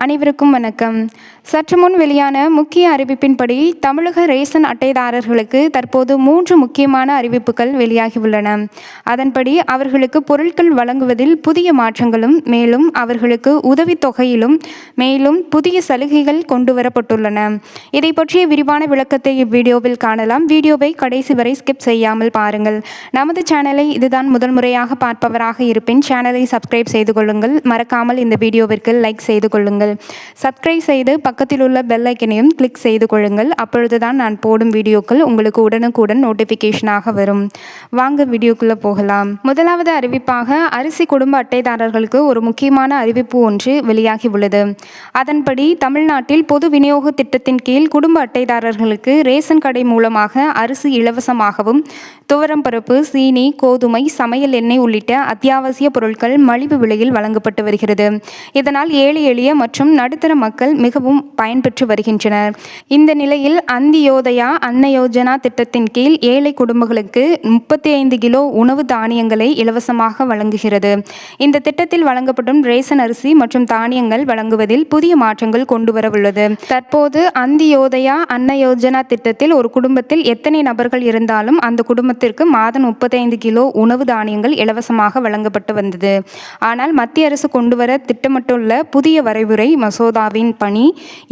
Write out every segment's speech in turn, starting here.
அனைவருக்கும் வணக்கம். சற்று முன் வெளியான முக்கிய அறிவிப்பின்படி தமிழக ரேஷன் அட்டைதாரர்களுக்கு தற்போது 3 முக்கியமான அறிவிப்புகள் வெளியாகியுள்ளன. அதன்படி அவர்களுக்கு பொருட்கள் வழங்குவதில் புதிய மாற்றங்களும், மேலும் அவர்களுக்கு உதவித்தொகையிலும் மேலும் புதிய சலுகைகள் கொண்டுவரப்பட்டுள்ளன. இதை பற்றிய விரிவான விளக்கத்தை இவ்வீடியோவில் காணலாம். வீடியோவை கடைசி வரை ஸ்கிப் செய்யாமல் பாருங்கள். நமது சேனலை இதுதான் முதல் முறையாக பார்ப்பவராக இருப்பின் சேனலை சப்ஸ்கிரைப் செய்து கொள்ளுங்கள். மறக்காமல் இந்த வீடியோவிற்கு லைக் செய்து கொள்ளுங்கள். சப்ஸ்கிரைப் செய்து பக்கத்தில் உள்ள பெல் ஐக்கனையும் கிளிக் செய்து கொள்ளுங்கள். அப்பொழுதுதான் நான் போடும் வீடியோக்கள் உங்களுக்கு உடனுக்குடன் நோட்டிஃபிகேஷனாக வரும். வாங்க வீடியோக்குள்ளே போகலாம். முதலாவது அறிவிப்பாக அரிசி குடும்ப அட்டைதாரர்களுக்கு ஒரு முக்கியமான அறிவிப்பு ஒன்று வெளியாகி உள்ளது. அதன்படி தமிழ்நாட்டில் பொது விநியோக திட்டத்தின் கீழ் குடும்ப அட்டைதாரர்களுக்கு ரேஷன் கடை மூலமாக அரிசி இலவசமாகவும், துவரம்பருப்பு, சீனி, கோதுமை, சமையல் எண்ணெய் உள்ளிட்ட அத்தியாவசிய பொருட்கள் மலிவு விலையில் வழங்கப்பட்டு வருகிறது. இதனால் ஏழை எளிய மற்றும் நடுத்தர மக்கள் மிகவும் பயன்பெற்று வருகின்றனர். இந்த நிலையில் அந்தியோதயா அன்ன யோஜனா திட்டத்தின் கீழ் ஏழை குடும்பங்களுக்கு 35 கிலோ உணவு தானியங்களை இலவசமாக வழங்குகிறது. இந்த திட்டத்தில் வழங்கப்படும் ரேஷன் அரிசி மற்றும் தானியங்கள் வழங்குவதில் புதிய மாற்றங்கள் கொண்டு வரவுள்ளது. தற்போது அந்தியோதயா அன்ன யோஜனா திட்டத்தில் ஒரு குடும்பத்தில் எத்தனை நபர்கள் இருந்தாலும் அந்த குடும்பத்திற்கு மாதம் 35 கிலோ உணவு தானியங்கள் இலவசமாக வழங்கப்பட்டு வந்தது. ஆனால் மத்திய அரசு கொண்டுவர திட்டமிட்டுள்ள புதிய வரைவுரை மசோதாவின் பணி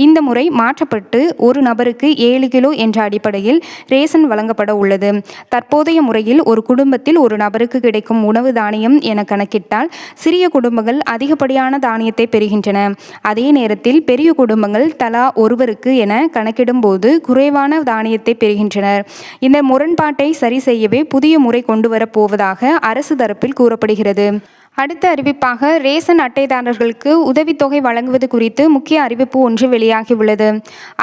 இந்த முறை மாற்றப்பட்டு ஒரு நபருக்கு 7 கிலோ என்ற அடிப்படையில் ரேஷன் வழங்கப்பட உள்ளது. தற்போதைய முறையில் ஒரு குடும்பத்தில் ஒரு நபருக்கு கிடைக்கும் உணவு தானியம் என கணக்கிட்டால் சிறிய குடும்பங்கள் அதிகப்படியான தானியத்தை பெறுகின்றன. அதே நேரத்தில் பெரிய குடும்பங்கள் தலா ஒருவருக்கு என கணக்கிடும் போது குறைவான தானியத்தை பெறுகின்றனர். இந்த முரண்பாட்டை சரி செய்யவே புதிய முறை கொண்டு வரப்போவதாக அரசு தரப்பில் கூறப்படுகிறது. அடுத்த அறிவிப்பாக ரேஷன் அட்டைதாரர்களுக்கு உதவித்தொகை வழங்குவது குறித்து முக்கிய அறிவிப்பு ஒன்று வெளியாகியுள்ளது.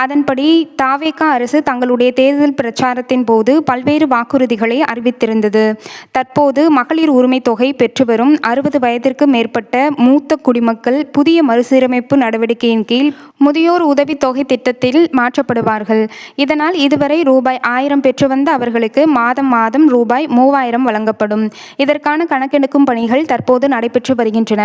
அதன்படி தாவேக அரசு தங்களுடைய தேர்தல் பிரச்சாரத்தின் போது பல்வேறு வாக்குறுதிகளை அறிவித்திருந்தது. தற்போது மகளிர் உரிமை தொகை பெற்று வரும் 60 வயதிற்கு மேற்பட்ட மூத்த குடிமக்கள் புதிய மறுசீரமைப்பு நடவடிக்கையின் கீழ் முதியோர் உதவித்தொகை திட்டத்தில் மாற்றப்படுவார்கள். இதனால் இதுவரை ரூபாய் 1000 பெற்று வந்த அவர்களுக்கு மாதம் மாதம் ரூபாய் 3000 வழங்கப்படும். இதற்கான கணக்கெடுக்கும் பணிகள் தற்போது நடைபெற்று வருகின்றன.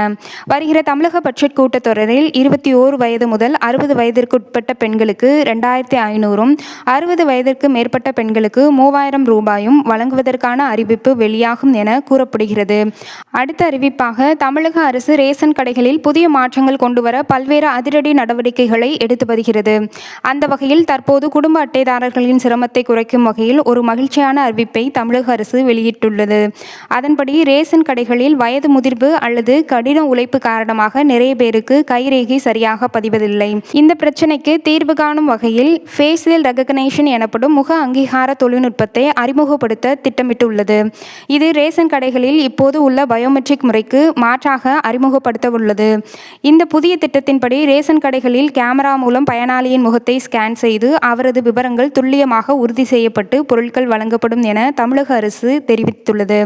வருகிற தமிழக பட்ஜெட் கூட்டத்தொடரில் 21 வயது முதல் 60 வயதிற்குட்பட்ட பெண்களுக்கு 2500ம், 60 வயதிற்கு மேற்பட்ட பெண்களுக்கு 3000 ரூபாயும் வழங்குவதற்கான அறிவிப்பு வெளியாகும் என கூறப்படுகிறது. அடுத்த அறிவிப்பாக தமிழக அரசு ரேஷன் கடைகளில் புதிய மாற்றங்கள் கொண்டுவர பல்வேறு அதிரடி நடவடிக்கைகளை எடுத்து வருகிறது. அந்த வகையில் தற்போது குடும்ப அட்டைதாரர்களின் சிரமத்தை குறைக்கும் வகையில் ஒரு மகிழ்ச்சியான அறிவிப்பை தமிழக அரசு வெளியிட்டுள்ளது. அதன்படி ரேஷன் கடைகளில் வயது முதிர்வு அல்லது கடின உழைப்பு காரணமாக நிறைய பேருக்கு கைரேகை சரியாக பதிவதில்லை. இந்த பிரச்சனைக்கு தீர்வு காணும் வகையில் ஃபேஷியல் ரெகக்னிஷன் எனப்படும் முக அங்கீகார தொழில்நுட்பத்தை அறிமுகப்படுத்த திட்டமிட்டுள்ளது. இது ரேஷன் கடைகளில் இப்போது உள்ள பயோமெட்ரிக் முறைக்கு மாற்றாக அறிமுகப்படுத்த உள்ளது. இந்த புதிய திட்டத்தின்படி ரேஷன் கடைகளில் கேமரா மூலம் பயனாளியின் முகத்தை ஸ்கேன் செய்து அவரது விவரங்கள் துல்லியமாக உறுதி செய்யப்பட்டு பொருட்கள் வழங்கப்படும் என தமிழக அரசு தெரிவித்துள்ளது.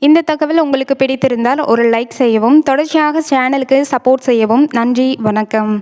இந்த தகவல் உங்களுக்கு பிடித்திருந்தால் ஒரு லைக் செய்யவும், தொடர்ச்சியாக சேனலுக்கு சப்போர்ட் செய்யவும். நன்றி, வணக்கம்.